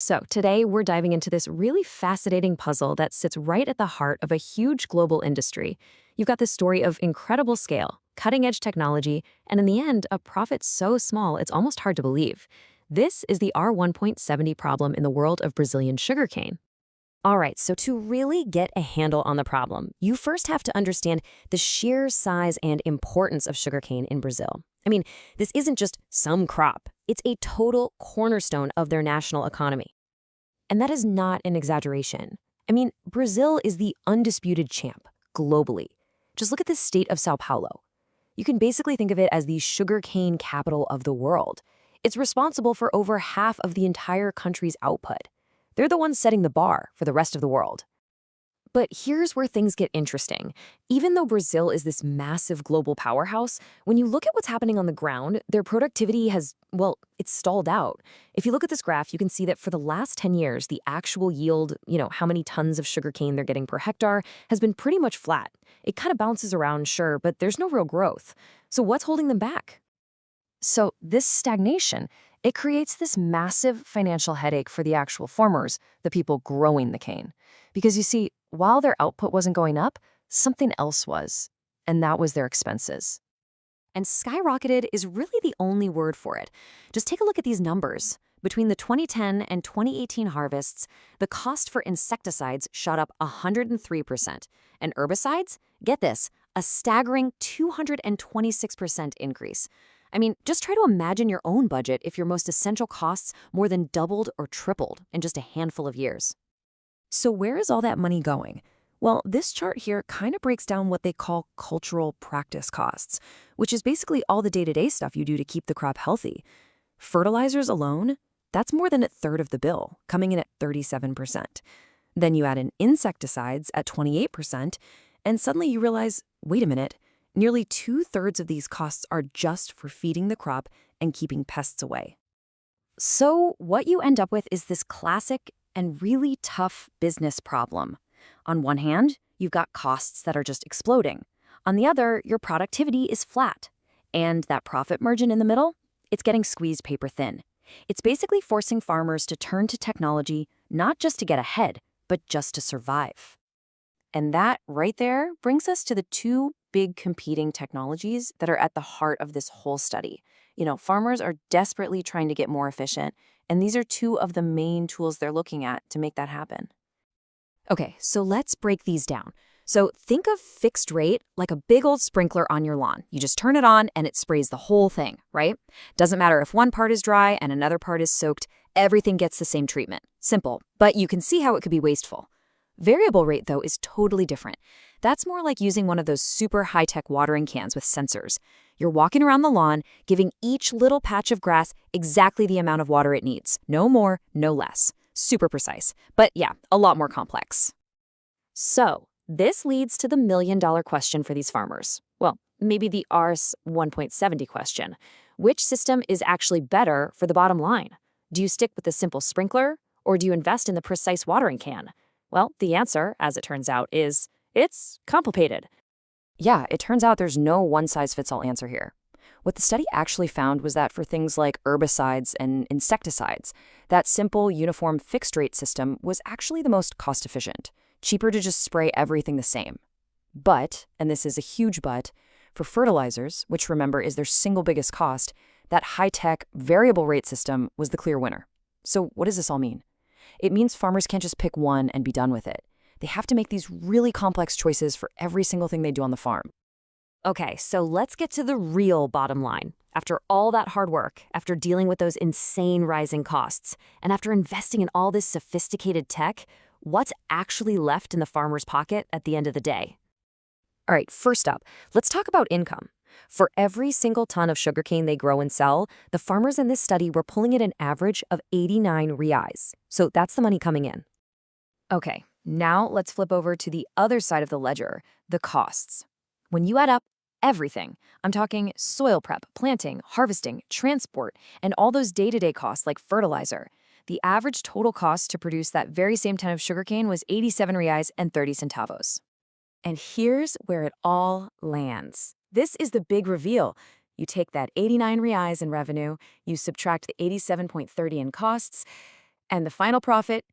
So, today we're diving into this really fascinating puzzle that sits right at the heart of a huge global industry. You've got this story of incredible scale, cutting edge technology, and in the end, a profit so small it's almost hard to believe. This is the R1.70 problem in the world of Brazilian sugarcane. All right, so to really get a handle on the problem, you first have to understand the sheer size and importance of sugarcane in Brazil. I mean, this isn't just some crop, it's a total cornerstone of their national economy. And that is not an exaggeration. I mean, Brazil is the undisputed champ globally. Just look at the state of São Paulo. You can basically think of it as the sugarcane capital of the world. It's responsible for over half of the entire country's output. They're the ones setting the bar for the rest of the world. But here's where things get interesting. Even though Brazil is this massive global powerhouse, when you look at what's happening on the ground, their productivity has, well, it's stalled out. If you look at this graph, you can see that for the last 10 years, the actual yield, how many tons of sugarcane they're getting per hectare, has been pretty much flat. It kind of bounces around, sure, but there's no real growth. So what's holding them back? So this stagnation, it creates this massive financial headache for the actual farmers, the people growing the cane. Because you see, while their output wasn't going up, something else was, and that was their expenses. And skyrocketed is really the only word for it. Just take a look at these numbers. Between the 2010 and 2018 harvests, the cost for insecticides shot up 103%, and herbicides, get this, a staggering 226% increase. I mean, just try to imagine your own budget if your most essential costs more than doubled or tripled in just a handful of years. So where is all that money going? Well, this chart here kind of breaks down what they call cultural practice costs, which is basically all the day-to-day stuff you do to keep the crop healthy. Fertilizers alone, that's more than a third of the bill, coming in at 37%. Then you add in insecticides at 28%, and suddenly you realize, wait a minute, nearly 2/3 of these costs are just for feeding the crop and keeping pests away. So what you end up with is this classic and really tough business problem. On one hand, you've got costs that are just exploding. On the other, your productivity is flat. And that profit margin in the middle, it's getting squeezed paper thin. It's basically forcing farmers to turn to technology not just to get ahead, but just to survive. And that right there brings us to the two big competing technologies that are at the heart of this whole study. Farmers are desperately trying to get more efficient, and these are two of the main tools they're looking at to make that happen. Okay, so let's break these down. So think of fixed rate like a big old sprinkler on your lawn. You just turn it on and it sprays the whole thing, right? Doesn't matter if one part is dry and another part is soaked, everything gets the same treatment. Simple, but you can see how it could be wasteful. Variable rate, though, is totally different. That's more like using one of those super high-tech watering cans with sensors. You're walking around the lawn, giving each little patch of grass exactly the amount of water it needs. No more, no less. Super precise. But yeah, a lot more complex. So, this leads to the million-dollar question for these farmers. Well, maybe the Rs 1.70 question. Which system is actually better for the bottom line? Do you stick with the simple sprinkler, or do you invest in the precise watering can? Well, the answer, as it turns out, is it's complicated. Yeah, it turns out there's no one-size-fits-all answer here. What the study actually found was that for things like herbicides and insecticides, that simple, uniform, fixed-rate system was actually the most cost-efficient, cheaper to just spray everything the same. But, and this is a huge but, for fertilizers, which remember is their single biggest cost, that high-tech, variable-rate system was the clear winner. So what does this all mean? It means farmers can't just pick one and be done with it. They have to make these really complex choices for every single thing they do on the farm. Okay, so let's get to the real bottom line. After all that hard work, after dealing with those insane rising costs, and after investing in all this sophisticated tech, what's actually left in the farmer's pocket at the end of the day? All right, first up, let's talk about income. For every single ton of sugarcane they grow and sell, the farmers in this study were pulling in an average of 89 reais. So that's the money coming in. Okay, now let's flip over to the other side of the ledger, the costs. When you add up everything, I'm talking soil prep, planting, harvesting, transport, and all those day-to-day costs like fertilizer, the average total cost to produce that very same ton of sugarcane was 87 reais and 30 centavos. And here's where it all lands. This is the big reveal. You take that 89 reais in revenue, you subtract the 87.30 in costs, And the final profit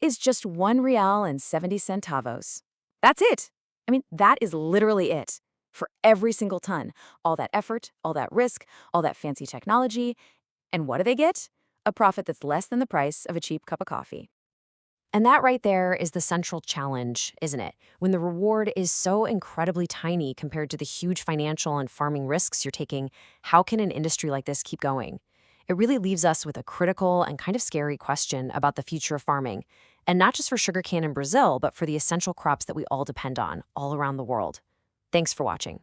is just 1 real and 70 centavos. That's it. I mean, that is literally it. For every single ton, all that effort, all that risk, all that fancy technology. And what do they get? A profit that's less than the price of a cheap cup of coffee. And that right there is the central challenge, isn't it? When the reward is so incredibly tiny compared to the huge financial and farming risks you're taking, how can an industry like this keep going? It really leaves us with a critical and kind of scary question about the future of farming, and not just for sugarcane in Brazil, but for the essential crops that we all depend on all around the world. Thanks for watching.